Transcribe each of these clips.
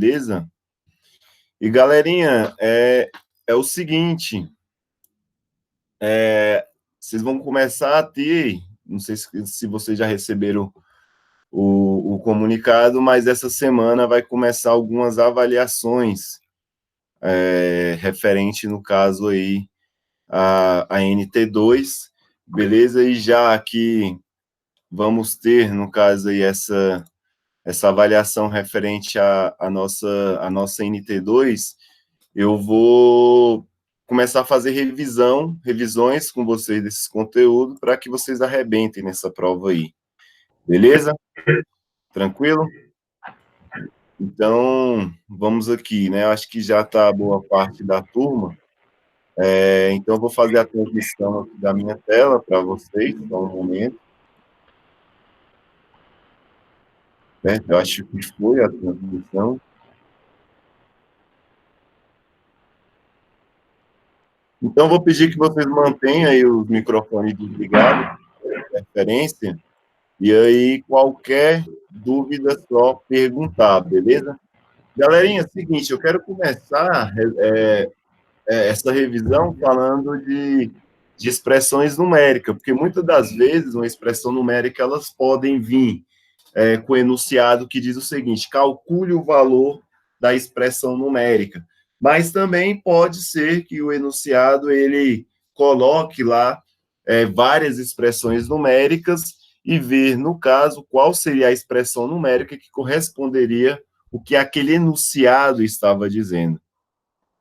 beleza? E, galerinha, é o seguinte, vocês vão começar a ter, não sei se vocês já receberam o comunicado, mas essa semana vai começar algumas avaliações referente, no caso aí, a NT2, beleza? E já aqui vamos ter, no caso aí, essa avaliação referente à nossa NT2, eu vou começar a fazer revisões com vocês desses conteúdos para que vocês arrebentem nessa prova aí. Beleza? Tranquilo? Então, vamos aqui, né? Acho que já está boa parte da turma. Então, eu vou fazer a transmissão aqui da minha tela para vocês, só um momento. Eu acho que foi a transmissão. Então, vou pedir que vocês mantenham aí os microfones desligados, referência, e aí qualquer dúvida só perguntar, beleza? Galerinha, é o seguinte, eu quero começar essa revisão falando de expressões numéricas, porque muitas das vezes uma expressão numérica elas podem vir com o enunciado que diz o seguinte: calcule o valor da expressão numérica. Mas também pode ser que o enunciado ele coloque lá várias expressões numéricas e ver, no caso, qual seria a expressão numérica que corresponderia o que aquele enunciado estava dizendo.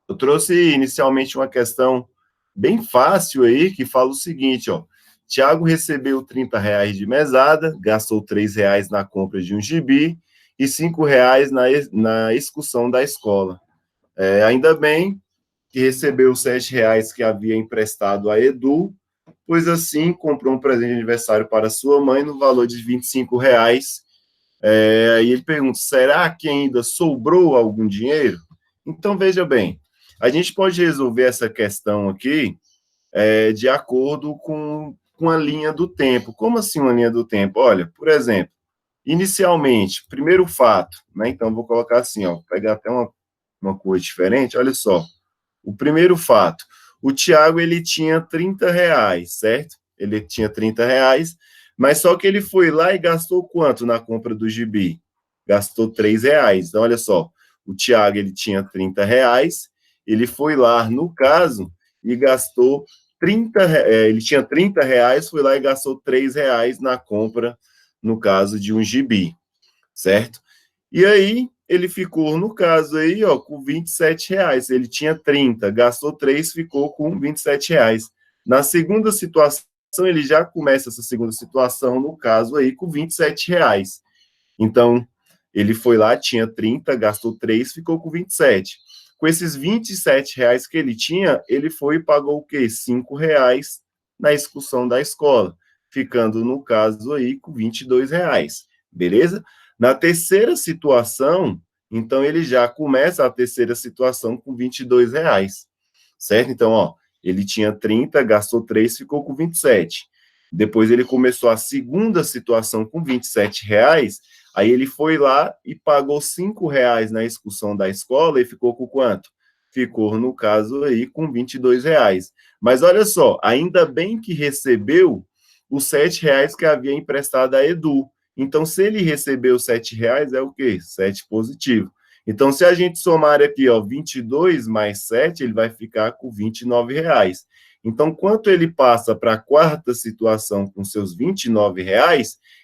Eu trouxe inicialmente uma questão bem fácil aí, que fala o seguinte, ó: Tiago recebeu R$ 30 de mesada, gastou R$ 3 na compra de um gibi e R$ 5 na excursão da escola. Ainda bem que recebeu os R$ 7 que havia emprestado a Edu, pois assim comprou um presente de aniversário para sua mãe no valor de R$ 25. Aí ele pergunta: será que ainda sobrou algum dinheiro? Então, veja bem, a gente pode resolver essa questão aqui de acordo com a linha do tempo. Como assim uma linha do tempo? Olha, por exemplo, inicialmente, primeiro fato, né? Então, vou colocar assim, ó, vou pegar até uma cor diferente, olha só. O primeiro fato, o Tiago, ele tinha R$ 30, certo? Ele tinha R$ 30, mas só que ele foi lá e gastou quanto na compra do gibi? Gastou R$ 3. Então, olha só, o Tiago, ele tinha R$ 30, ele foi lá, no caso, e gastou ele tinha R$ 30, foi lá e gastou R$ 3 na compra, no caso de um gibi, certo? E aí, ele ficou, no caso aí, ó, com R$ 27. Ele tinha 30, gastou 3, ficou com R$ 27. Na segunda situação, ele já começa essa segunda situação, no caso aí, com R$ 27. Então, ele foi lá, tinha 30, gastou 3, ficou com 27. Com esses R$ 27 que ele tinha, ele foi e pagou o quê? R$ 5 na excursão da escola, ficando, no caso aí, com R$ 22. Beleza? Na terceira situação, então, ele já começa a terceira situação com R$ 22, certo? Então, ó, ele tinha 30, gastou 3, ficou com 27. Depois ele começou a segunda situação com R$ 27, aí ele foi lá e pagou R$ 5 na excursão da escola e ficou com quanto? Ficou, no caso aí, com R$ 22. Mas olha só, ainda bem que recebeu os R$ 7 que havia emprestado a Edu. Então, se ele recebeu R$ 7, é o quê? 7 positivo. Então, se a gente somar aqui, ó, 22 mais 7, ele vai ficar com R$ 29. Então, quanto ele passa para a quarta situação com seus R$ 29,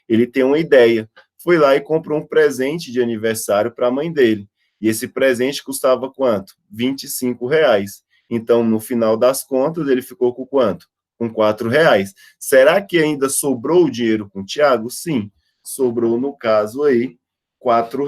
ele tem uma ideia. Foi lá e comprou um presente de aniversário para a mãe dele. E esse presente custava quanto? R$ 25. Então, no final das contas, ele ficou com quanto? Com R$ 4. Será que ainda sobrou o dinheiro com o Tiago? Sim, sobrou, no caso aí, R$ 4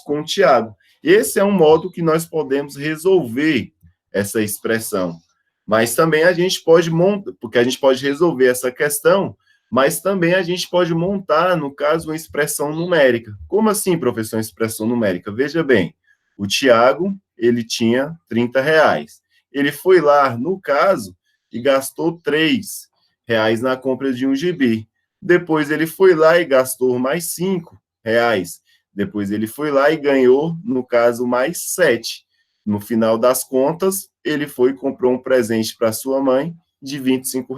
com o Tiago. Esse é um modo que nós podemos resolver essa expressão. Mas também a gente pode montar, porque a gente pode resolver essa questão, mas também a gente pode montar, no caso, uma expressão numérica. Como assim, professor, uma expressão numérica? Veja bem, o Tiago, ele tinha R$ 30. Ele foi lá, no caso, e gastou R$ 3 na compra de um gibi. Depois ele foi lá e gastou mais R$ 5. Depois ele foi lá e ganhou, no caso, mais 7. No final das contas, ele foi e comprou um presente para sua mãe de R$ 25.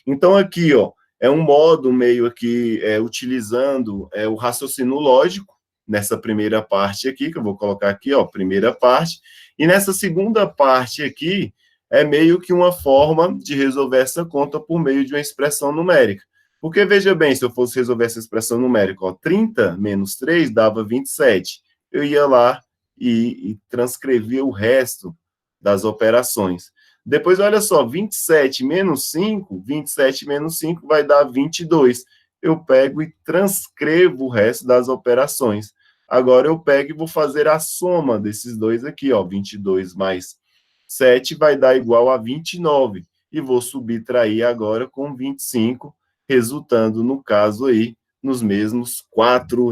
Então, aqui, ó, é um modo meio aqui, utilizando o raciocínio lógico, nessa primeira parte aqui, que eu vou colocar aqui, ó, primeira parte, e nessa segunda parte aqui, é meio que uma forma de resolver essa conta por meio de uma expressão numérica. Porque, veja bem, se eu fosse resolver essa expressão numérica, ó, 30 menos 3 dava 27. Eu ia lá e transcrevia o resto das operações. Depois, olha só, 27 menos 5, 27 menos 5 vai dar 22. Eu pego e transcrevo o resto das operações. Agora eu pego e vou fazer a soma desses dois aqui, ó, 22 mais 7 vai dar igual a 29. E vou subtrair agora com 25, resultando, no caso aí, nos mesmos R$ 4.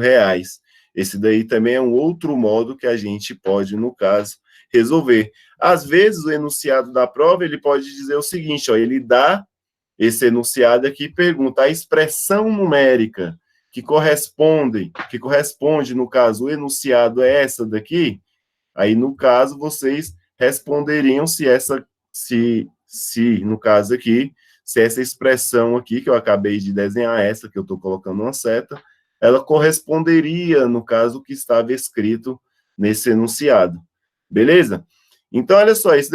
Esse daí também é um outro modo que a gente pode, no caso, resolver. Às vezes, o enunciado da prova, ele pode dizer o seguinte, ó, ele dá esse enunciado aqui e pergunta a expressão numérica que corresponde, no caso, o enunciado é essa daqui, aí, no caso, vocês responderiam no caso aqui, se essa expressão aqui, que eu acabei de desenhar, essa que eu estou colocando uma seta, ela corresponderia, no caso, que estava escrito nesse enunciado. Beleza? Então, olha só, esse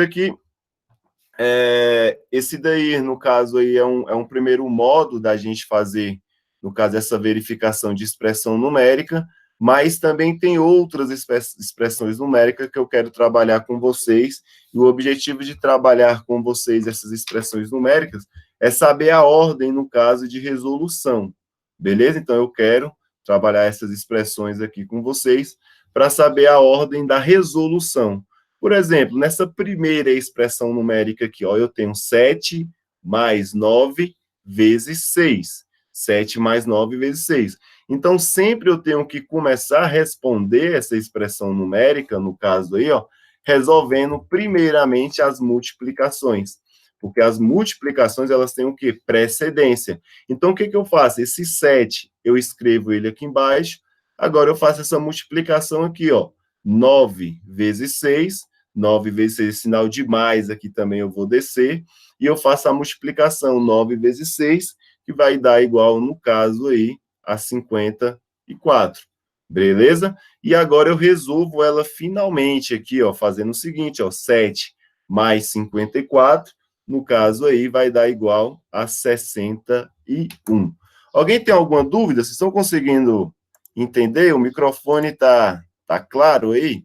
daí, no caso, aí é um primeiro modo da gente fazer, no caso, essa verificação de expressão numérica, mas também tem outras expressões numéricas que eu quero trabalhar com vocês, e o objetivo de trabalhar com vocês essas expressões numéricas é saber a ordem, no caso, de resolução, beleza? Então, eu quero trabalhar essas expressões aqui com vocês para saber a ordem da resolução. Por exemplo, nessa primeira expressão numérica aqui, ó, eu tenho 7 mais 9 vezes 6. 7 mais 9 vezes 6. Então, sempre eu tenho que começar a responder essa expressão numérica, no caso aí, ó, resolvendo primeiramente as multiplicações. Porque as multiplicações, elas têm o quê? Precedência. Então, o que eu faço? Esse 7, eu escrevo ele aqui embaixo. Agora, eu faço essa multiplicação aqui, ó. 9 vezes 6. 9 vezes 6, sinal de mais aqui também eu vou descer. E eu faço a multiplicação 9 vezes 6, que vai dar igual, no caso aí, a 54. Beleza? E agora eu resolvo ela finalmente aqui, ó, fazendo o seguinte, ó, 7 mais 54, no caso aí, vai dar igual a 61. Alguém tem alguma dúvida? Vocês estão conseguindo entender? O microfone tá claro aí?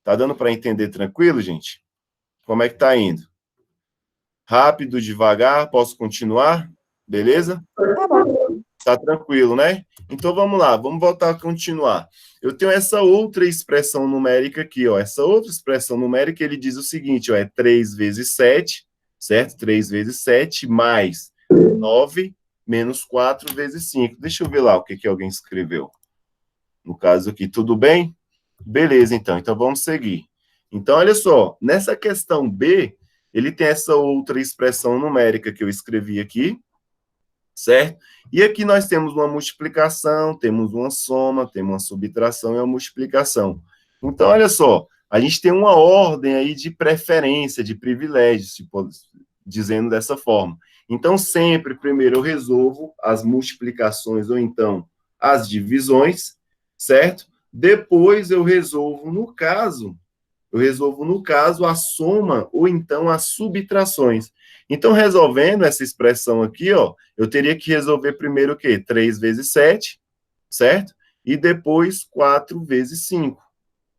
Tá dando para entender tranquilo, gente? Como é que tá indo? Rápido, devagar, posso continuar? Beleza? Tá bom. Tá tranquilo, né? Então vamos lá, vamos voltar a continuar. Eu tenho essa outra expressão numérica aqui, ó. Essa outra expressão numérica, ele diz o seguinte, ó, é 3 vezes 7, certo? 3 vezes 7 mais 9 menos 4 vezes 5. Deixa eu ver lá o que alguém escreveu. No caso aqui, tudo bem? Beleza, então. Então vamos seguir. Então, olha só, nessa questão B, ele tem essa outra expressão numérica que eu escrevi aqui, certo? E aqui nós temos uma multiplicação, temos uma soma, temos uma subtração e uma multiplicação. Então, olha só, a gente tem uma ordem aí de preferência, de privilégios, tipo, dizendo dessa forma. Então, sempre, primeiro, eu resolvo as multiplicações ou então as divisões, certo? Depois eu resolvo, no caso, a soma ou então as subtrações. Então, resolvendo essa expressão aqui, ó, eu teria que resolver primeiro o quê? 3 vezes 7, certo? E depois 4 vezes 5.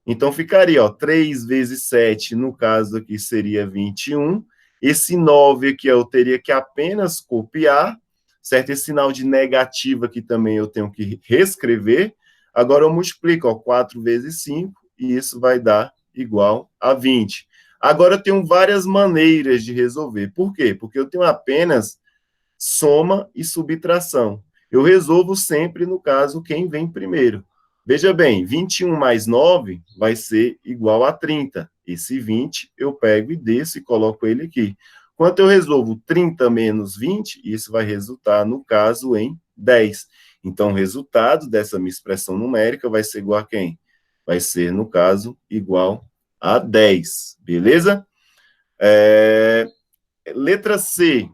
Então, ficaria, ó, 3 vezes 7, no caso aqui, seria 21. Esse 9 aqui, ó, eu teria que apenas copiar, certo? Esse sinal de negativo aqui também eu tenho que reescrever. Agora, eu multiplico, ó, 4 vezes 5, e isso vai dar igual a 20. Agora, eu tenho várias maneiras de resolver. Por quê? Porque eu tenho apenas soma e subtração. Eu resolvo sempre, no caso, quem vem primeiro. Veja bem, 21 mais 9 vai ser igual a 30. Esse 20 eu pego e desço e coloco ele aqui. Quando eu resolvo 30 menos 20, isso vai resultar, no caso, em 10. Então, o resultado dessa minha expressão numérica vai ser igual a quem? Vai ser, no caso, igual a 10, beleza? Letra C.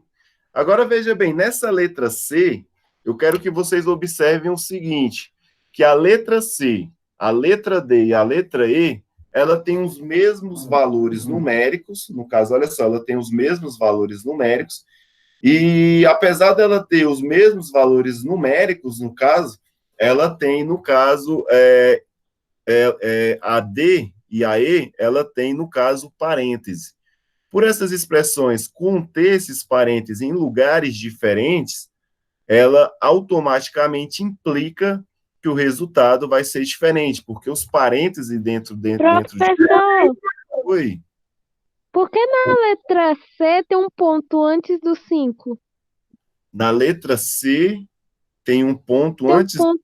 Agora, veja bem, nessa letra C, eu quero que vocês observem o seguinte, que a letra C, a letra D e a letra E, ela tem os mesmos valores numéricos, no caso, olha só, ela tem os mesmos valores numéricos, e apesar dela ter os mesmos valores numéricos, no caso, ela tem, no caso, a D e a E, ela tem, no caso, parêntese. Por essas expressões conter esses parênteses em lugares diferentes, ela automaticamente implica que o resultado vai ser diferente, porque os parênteses dentro de... Professor, Oi. por que na letra C tem um ponto antes do 5? Na letra C, tem um ponto Tem um antes. ponto.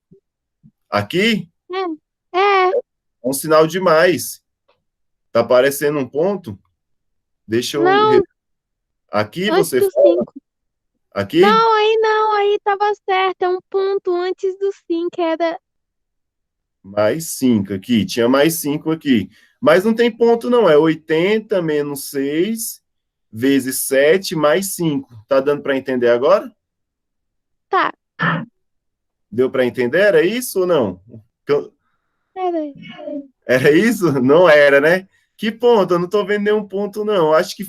Aqui, É, um sinal de mais. Tá aparecendo um ponto? Deixa eu... não, Aqui antes você do fala? 5. Aqui? Não, aí tava certo. É um ponto antes do 5, era. Mais 5 aqui. Tinha mais 5 aqui. Mas não tem ponto, não. É 80 menos 6 vezes 7 mais 5. Tá dando para entender agora? Tá, Deu para entender? Era isso ou não? peraí. Era isso? Não era, né? Que ponto? Eu não estou vendo nenhum ponto, não. Acho que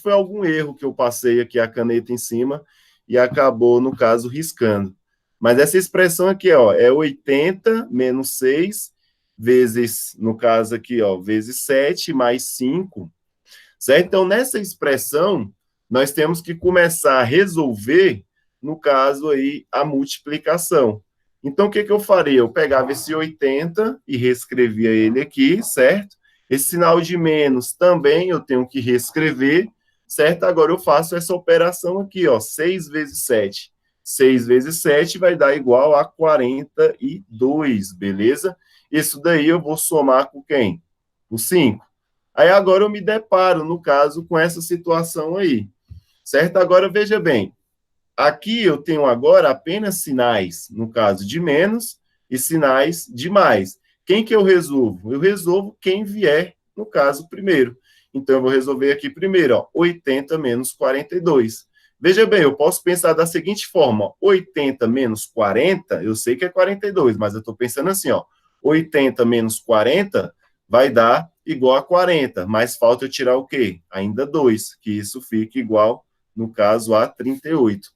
foi algum erro que eu passei aqui a caneta em cima e acabou, no caso, riscando. Mas essa expressão aqui, ó, é 80 menos 6 vezes, no caso aqui, ó, vezes 7 mais 5, certo? Então, nessa expressão, nós temos que começar a resolver, no caso aí, a multiplicação. Então, o que eu faria? Eu pegava esse 80 e reescrevia ele aqui, certo? Esse sinal de menos também eu tenho que reescrever, certo? Agora eu faço essa operação aqui, ó, 6 vezes 7. 6 vezes 7 vai dar igual a 42, beleza? Isso daí eu vou somar com quem? O 5. Aí agora eu me deparo, no caso, com essa situação aí, certo? Agora veja bem, aqui eu tenho agora apenas sinais, no caso de menos, e sinais de mais. Quem que eu resolvo? Eu resolvo quem vier, no caso, primeiro. Então, eu vou resolver aqui primeiro, ó, 80 menos 42. Veja bem, eu posso pensar da seguinte forma, ó, 80 menos 40, eu sei que é 42, mas eu estou pensando assim, ó, 80 menos 40 vai dar igual a 40, mas falta eu tirar o quê? Ainda 2, que isso fica igual, no caso, a 38.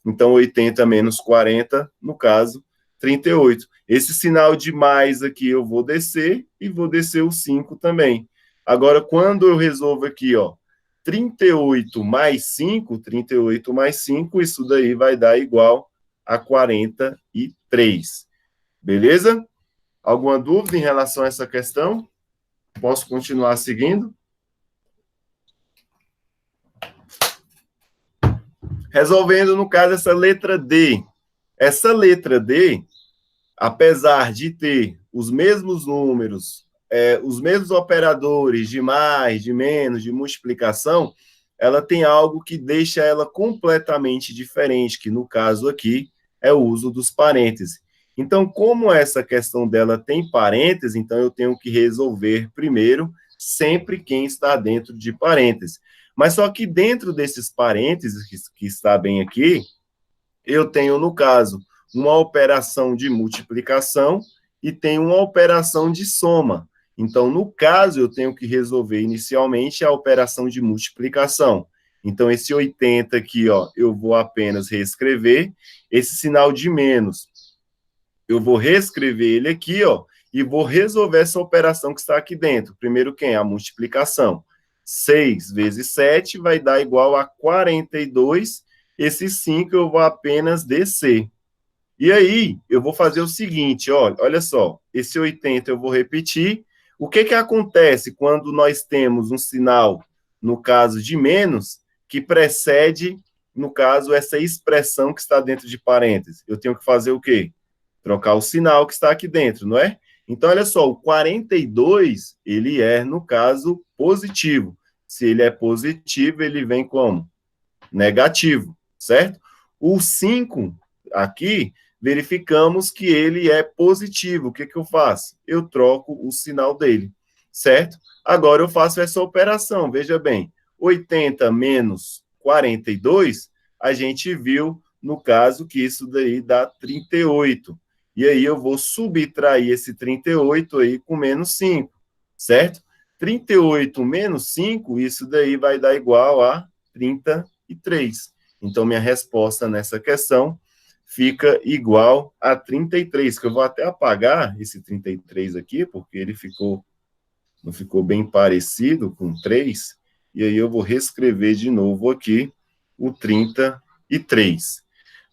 Então, 80 menos 40, no caso, 38. Esse sinal de mais aqui eu vou descer e vou descer o 5 também. Agora, quando eu resolvo aqui, ó, 38 mais 5, 38 mais 5, isso daí vai dar igual a 43. Beleza? Alguma dúvida em relação a essa questão? Posso continuar seguindo? Resolvendo, no caso, essa letra D. Essa letra D, apesar de ter os mesmos números, os mesmos operadores de mais, de menos, de multiplicação, ela tem algo que deixa ela completamente diferente, que no caso aqui é o uso dos parênteses. Então, como essa questão dela tem parênteses, então eu tenho que resolver primeiro sempre quem está dentro de parênteses. Mas só que dentro desses parênteses que está bem aqui, eu tenho, no caso, uma operação de multiplicação e tenho uma operação de soma. Então, no caso, eu tenho que resolver inicialmente a operação de multiplicação. Então, esse 80 aqui, ó, eu vou apenas reescrever. Esse sinal de menos, eu vou reescrever ele aqui, ó, e vou resolver essa operação que está aqui dentro. Primeiro, quem? A multiplicação. 6 vezes 7 vai dar igual a 42. Esse 5 eu vou apenas descer. E aí, eu vou fazer o seguinte, olha só, esse 80 eu vou repetir. O que que acontece quando nós temos um sinal, no caso de menos, que precede, no caso, essa expressão que está dentro de parênteses? Eu tenho que fazer o quê? Trocar o sinal que está aqui dentro, não é? Então, olha só, o 42, ele é, no caso, positivo. Se ele é positivo, ele vem como? Negativo, certo? O 5 aqui verificamos que ele é positivo. O que eu faço? Eu troco o sinal dele, certo? Agora eu faço essa operação, veja bem, 80 menos 42, a gente viu, no caso, que isso daí dá 38. E aí eu vou subtrair esse 38 aí com menos 5, certo? 38 menos 5, isso daí vai dar igual a 33. Então, minha resposta nessa questão fica igual a 33, que eu vou até apagar esse 33 aqui, porque ele não ficou bem parecido com 3, e aí eu vou reescrever de novo aqui o 33.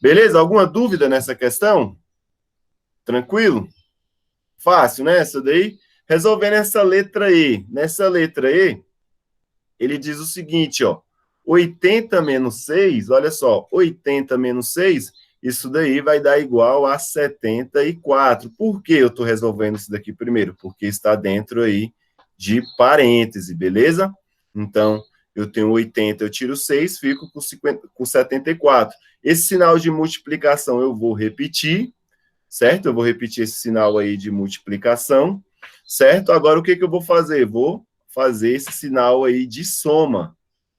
Beleza? Alguma dúvida nessa questão? Tranquilo? Fácil, né? Essa daí. Resolvendo essa letra E. Nessa letra E, ele diz o seguinte, ó. 80 menos 6, olha só, 80 menos 6, isso daí vai dar igual a 74. Por que eu estou resolvendo isso daqui primeiro? Porque está dentro aí de parêntese, beleza? Então, eu tenho 80, eu tiro 6, fico com 74. Esse sinal de multiplicação eu vou repetir, certo? Eu vou repetir esse sinal aí de multiplicação, certo? Agora, o que eu vou fazer? Vou fazer esse sinal aí de soma,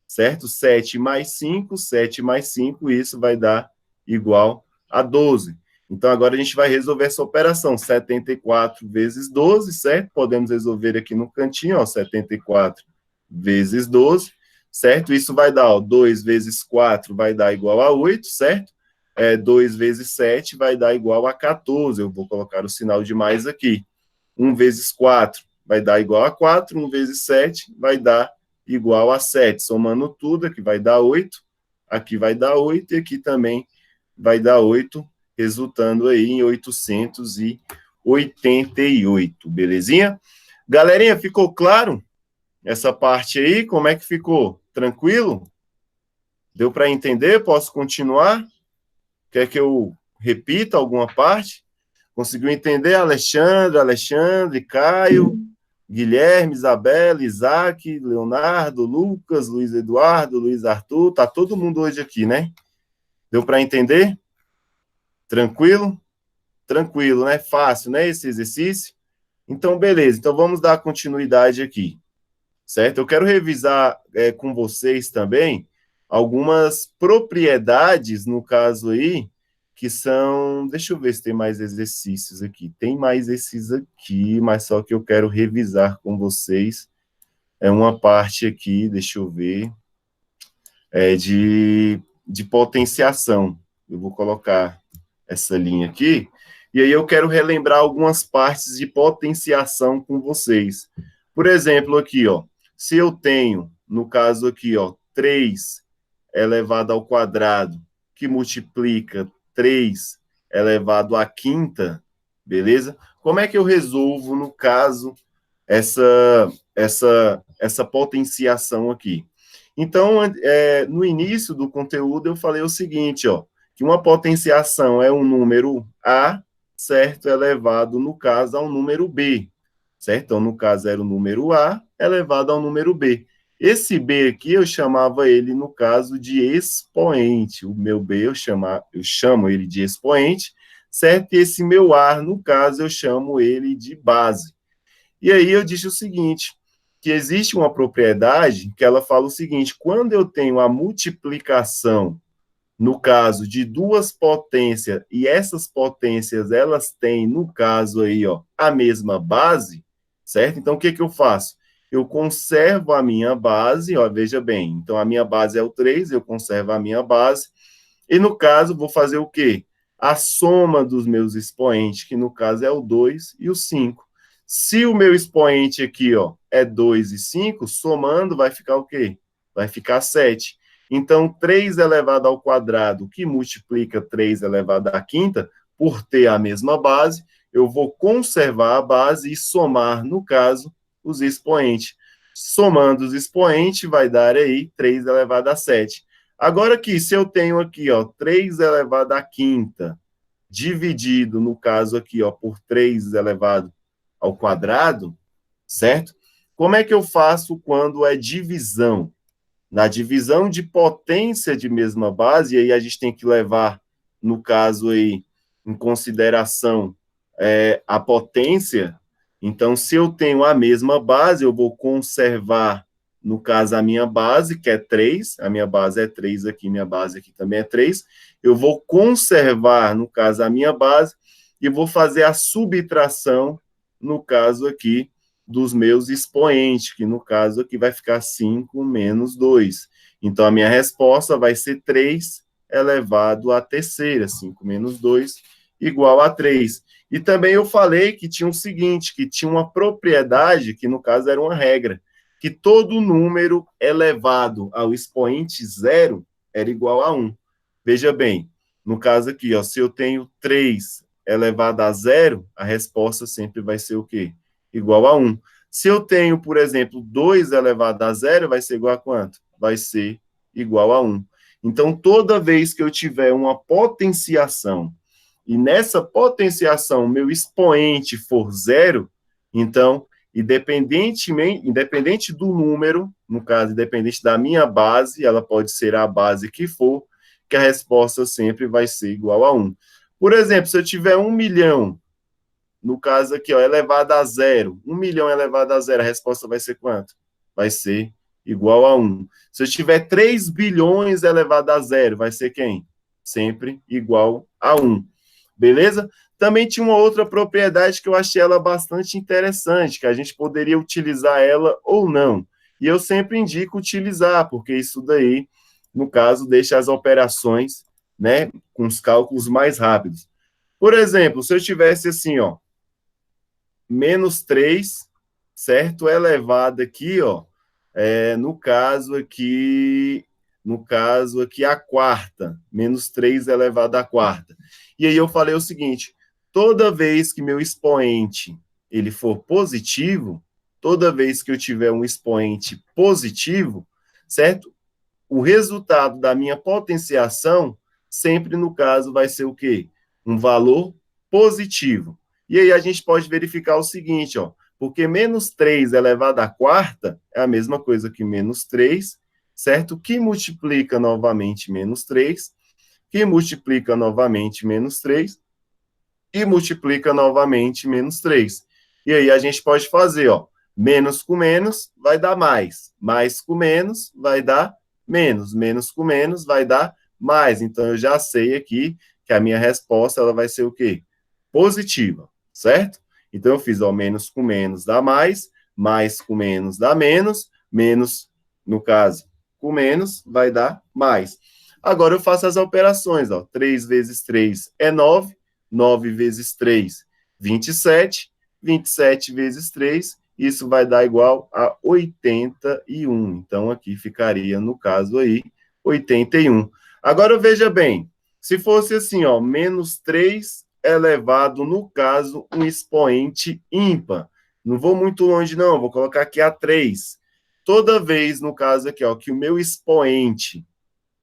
certo? 7 mais 5, 7 mais 5, isso vai dar igual a 12. Então, agora a gente vai resolver essa operação, 74 vezes 12, certo? Podemos resolver aqui no cantinho, ó, 74 vezes 12, certo? Isso vai dar, ó, 2 vezes 4 vai dar igual a 8, certo? 2 vezes 7 vai dar igual a 14. Eu vou colocar o sinal de mais aqui. 1 vezes 4 vai dar igual a 4. 1 vezes 7 vai dar igual a 7. Somando tudo, aqui vai dar 8. Aqui vai dar 8. E aqui também vai dar 8, resultando aí em 888. Belezinha? Galerinha, ficou claro essa parte aí? Como é que ficou? Tranquilo? Deu para entender? Posso continuar? Quer que eu repita alguma parte? Conseguiu entender? Alexandre, Caio, Guilherme, Isabela, Isaac, Leonardo, Lucas, Luiz Eduardo, Luiz Arthur, tá todo mundo hoje aqui, né? Deu para entender? Tranquilo? Tranquilo, né? Fácil, né? Esse exercício. Então, beleza. Então, vamos dar continuidade aqui, certo? Eu quero revisar com vocês também algumas propriedades, no caso aí, que são... Deixa eu ver se tem mais exercícios aqui. Tem mais esses aqui, mas só que eu quero revisar com vocês. É uma parte aqui, deixa eu ver, de potenciação. Eu vou colocar essa linha aqui, e aí eu quero relembrar algumas partes de potenciação com vocês. Por exemplo, aqui, ó, se eu tenho, no caso aqui, ó, 3 elevado ao quadrado, que multiplica 3 elevado à quinta, beleza? Como é que eu resolvo, no caso, essa potenciação aqui? Então, no início do conteúdo, eu falei o seguinte, ó, que uma potenciação é um número A, certo? Elevado, no caso, a um número B, certo? Então, no caso, era o número A elevado ao número B. Esse B aqui, eu chamava ele, no caso, de expoente. O meu B, eu chamo ele de expoente, certo? E esse meu A, no caso, eu chamo ele de base. E aí eu disse o seguinte, que existe uma propriedade que ela fala o seguinte, quando eu tenho a multiplicação, no caso de duas potências, e essas potências, elas têm, no caso aí, ó, a mesma base, certo? Então, o que eu faço? Eu conservo a minha base, ó, veja bem, então a minha base é o 3, eu conservo a minha base, e no caso, vou fazer o quê? A soma dos meus expoentes, que no caso é o 2 e o 5. Se o meu expoente aqui, ó, é 2 e 5, somando vai ficar o quê? Vai ficar 7. Então, 3 elevado ao quadrado, que multiplica 3 elevado à quinta, por ter a mesma base, eu vou conservar a base e somar, no caso, os expoentes. Somando os expoentes, vai dar aí 3 elevado a 7. Agora aqui, se eu tenho aqui, ó, 3 elevado à quinta, dividido, no caso aqui, ó, por 3 elevado ao quadrado, certo? Como é que eu faço quando é divisão? Na divisão de potência de mesma base, e aí a gente tem que levar, no caso aí, em consideração a potência, então, se eu tenho a mesma base, eu vou conservar, no caso, a minha base, que é 3, a minha base é 3 aqui, minha base aqui também é 3, eu vou conservar, no caso, a minha base, e vou fazer a subtração, no caso aqui, dos meus expoentes, que no caso aqui vai ficar 5 menos 2. Então, a minha resposta vai ser 3 elevado à terceira, 5 menos 2 igual a 3. E também eu falei que tinha o seguinte, que tinha uma propriedade, que no caso era uma regra, que todo número elevado ao expoente zero era igual a 1. Veja bem, no caso aqui, ó, se eu tenho 3 elevado a zero, a resposta sempre vai ser o quê? Igual a 1. Se eu tenho, por exemplo, 2 elevado a zero, vai ser igual a quanto? Vai ser igual a 1. Então, toda vez que eu tiver uma potenciação e nessa potenciação meu expoente for zero, então, independente do número, no caso, independente da minha base, ela pode ser a base que for, que a resposta sempre vai ser igual a 1. Por exemplo, se eu tiver 1 milhão, no caso aqui, ó, elevado a zero, 1 milhão elevado a zero, a resposta vai ser quanto? Vai ser igual a 1. Se eu tiver 3 bilhões elevado a zero, vai ser quem? Sempre igual a 1. Beleza? Também tinha uma outra propriedade que eu achei ela bastante interessante, que a gente poderia utilizar ela ou não. E eu sempre indico utilizar, porque isso daí, no caso, deixa as operações, né, com os cálculos mais rápidos. Por exemplo, se eu tivesse assim, ó, menos 3, certo? Elevado aqui, ó, no caso aqui, a quarta, menos 3 elevado à quarta. E aí eu falei o seguinte, toda vez que meu expoente ele for positivo, toda vez que eu tiver um expoente positivo, certo? O resultado da minha potenciação sempre, no caso, vai ser o quê? Um valor positivo. E aí a gente pode verificar o seguinte, ó, porque menos 3 elevado à quarta é a mesma coisa que menos 3, certo? Que multiplica novamente menos 3, que multiplica novamente menos 3, e multiplica novamente menos 3. E aí a gente pode fazer, ó, menos com menos vai dar mais com menos vai dar menos com menos vai dar mais. Então eu já sei aqui que a minha resposta ela vai ser o quê? Positiva, certo? Então eu fiz, ó, menos com menos dá mais com menos dá menos, no caso, com menos vai dar mais. Agora eu faço as operações, ó, 3 vezes 3 é 9, 9 vezes 3, 27. 27 vezes 3, isso vai dar igual a 81. Então, aqui ficaria, no caso aí, 81. Agora, veja bem, se fosse assim, ó, menos 3 elevado, no caso, um expoente ímpar. Não vou muito longe, não, vou colocar aqui a 3. Toda vez, no caso aqui, ó, que o meu expoente,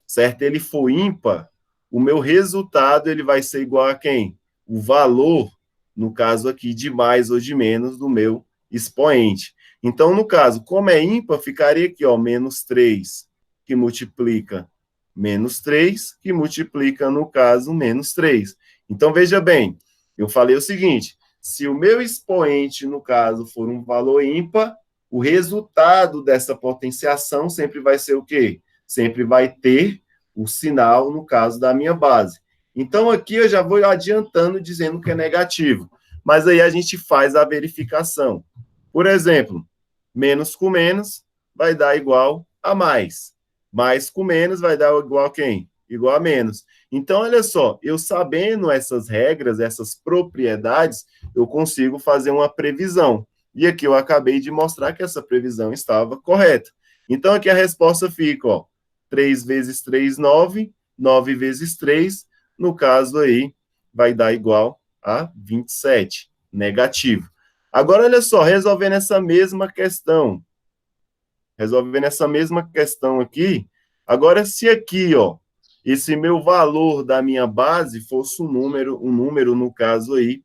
certo, ele for ímpar, o meu resultado ele vai ser igual a quem? O valor, no caso aqui, de mais ou de menos do meu expoente. Então, no caso, como é ímpar, ficaria aqui, ó, menos 3, que multiplica menos 3, que multiplica, no caso, menos 3. Então, veja bem, eu falei o seguinte, se o meu expoente, no caso, for um valor ímpar, o resultado dessa potenciação sempre vai ser o quê? Sempre vai ter o sinal, no caso da minha base. Então, aqui eu já vou adiantando, dizendo que é negativo. Mas aí a gente faz a verificação. Por exemplo, menos com menos vai dar igual a mais. Mais com menos vai dar igual a quem? Igual a menos. Então, olha só, eu sabendo essas regras, essas propriedades, eu consigo fazer uma previsão. E aqui eu acabei de mostrar que essa previsão estava correta. Então, aqui a resposta fica, ó, 3 vezes 3, 9. 9 vezes 3, no caso aí, vai dar igual a 27, negativo. Agora, olha só, resolvendo essa mesma questão aqui, agora se aqui, ó, esse meu valor da minha base fosse um número, no caso aí,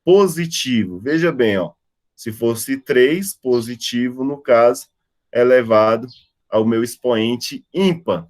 positivo. Veja bem, ó, se fosse 3 positivo, no caso, elevado ao meu expoente ímpar.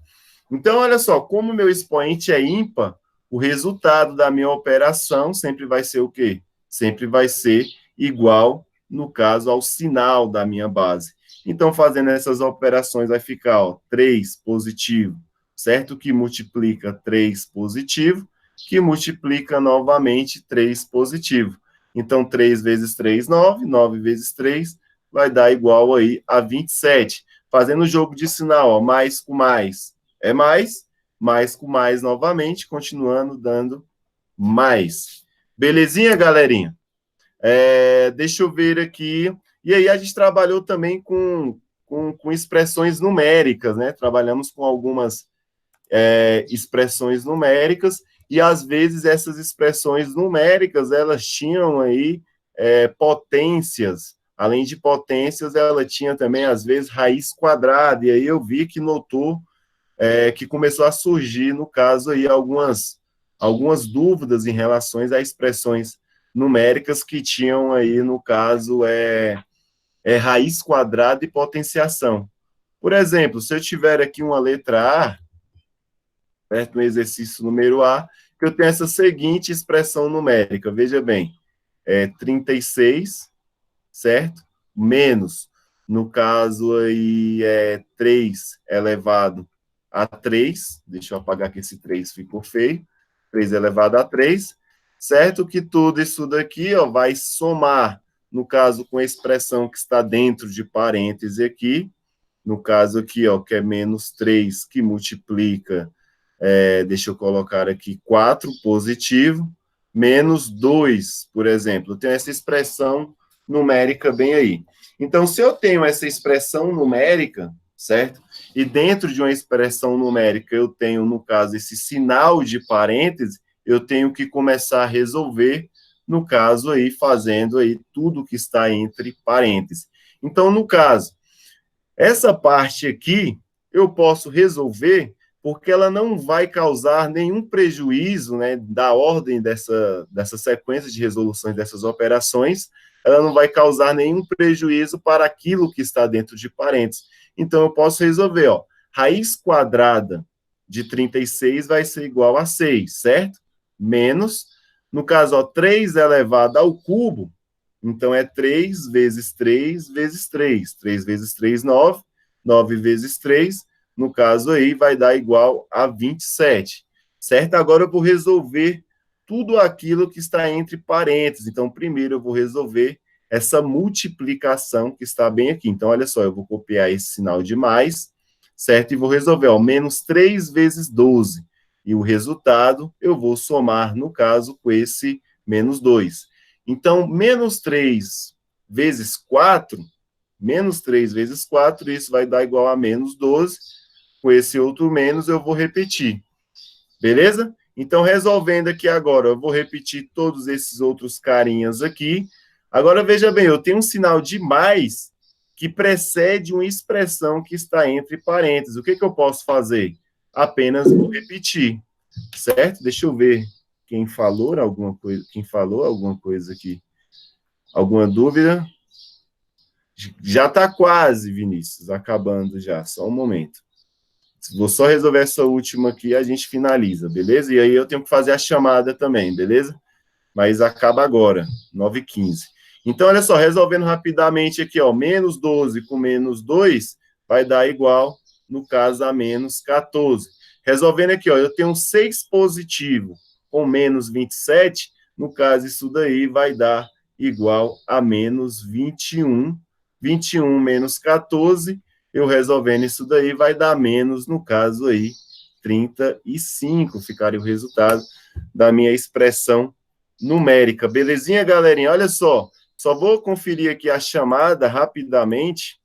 Então, olha só, como o meu expoente é ímpar, o resultado da minha operação sempre vai ser o quê? Sempre vai ser igual, no caso, ao sinal da minha base. Então, fazendo essas operações, vai ficar, ó, 3 positivo, certo? Que multiplica 3 positivo, que multiplica novamente 3 positivo. Então, 3 vezes 3, 9, 9 vezes 3 vai dar igual aí a 27. Fazendo o jogo de sinal, ó, mais com mais é mais com mais novamente, continuando dando mais. Belezinha, galerinha? Deixa eu ver aqui. E aí a gente trabalhou também com expressões numéricas, né? Trabalhamos com algumas expressões numéricas, e às vezes essas expressões numéricas, elas tinham aí potências. Além de potências, ela tinha também, às vezes, raiz quadrada, e aí eu vi que notou que começou a surgir, no caso, aí, algumas dúvidas em relação a expressões numéricas que tinham aí, no caso, raiz quadrada e potenciação. Por exemplo, se eu tiver aqui uma letra A, certo? No exercício número A, que eu tenho essa seguinte expressão numérica, veja bem, 36, certo? Menos, no caso aí, 3 elevado a 3, deixa eu apagar que esse 3 ficou feio, 3 elevado a 3, certo? Que tudo isso daqui, ó, vai somar, no caso, com a expressão que está dentro de parêntese aqui, no caso aqui, ó, que é menos 3, que multiplica, deixa eu colocar aqui, 4 positivo, menos 2, por exemplo. Eu tenho essa expressão numérica bem aí. Então, se eu tenho essa expressão numérica, certo? E dentro de uma expressão numérica eu tenho, no caso, esse sinal de parêntese, eu tenho que começar a resolver, no caso aí, fazendo aí tudo que está entre parênteses. Então, no caso, essa parte aqui, eu posso resolver porque ela não vai causar nenhum prejuízo, né, da ordem dessa sequência de resoluções dessas operações, ela não vai causar nenhum prejuízo para aquilo que está dentro de parênteses. Então, eu posso resolver, ó, raiz quadrada de 36 vai ser igual a 6, certo? Menos, no caso, ó, 3 elevado ao cubo, então, é 3 vezes 3 vezes 3. 3 vezes 3, 9. 9 vezes 3, no caso aí, vai dar igual a 27. Certo? Agora eu vou resolver tudo aquilo que está entre parênteses. Então, primeiro eu vou resolver essa multiplicação que está bem aqui. Então, olha só, eu vou copiar esse sinal de mais, certo? E vou resolver, ó, menos 3 vezes 12. E o resultado eu vou somar, no caso, com esse menos 2. Então, menos 3 vezes 4, menos 3 vezes 4, isso vai dar igual a menos 12. Com esse outro menos, eu vou repetir. Beleza? Então, resolvendo aqui agora, eu vou repetir todos esses outros carinhas aqui. Agora, veja bem, eu tenho um sinal de mais que precede uma expressão que está entre parênteses. O que eu posso fazer? Apenas vou repetir, certo? Deixa eu ver quem falou alguma coisa aqui. Alguma dúvida? Já está quase, Vinícius, acabando já, só um momento. Vou só resolver essa última aqui e a gente finaliza, beleza? E aí eu tenho que fazer a chamada também, beleza? Mas acaba agora, 9h15. Então, olha só, resolvendo rapidamente aqui, ó, menos 12 com menos 2 vai dar igual, no caso, a menos 14. Resolvendo aqui, ó, eu tenho 6 positivo com menos 27, no caso, isso daí vai dar igual a menos 21. 21 menos 14, eu resolvendo isso daí, vai dar menos, no caso aí, 35, ficaria o resultado da minha expressão numérica. Belezinha, galerinha? Olha só vou conferir aqui a chamada rapidamente,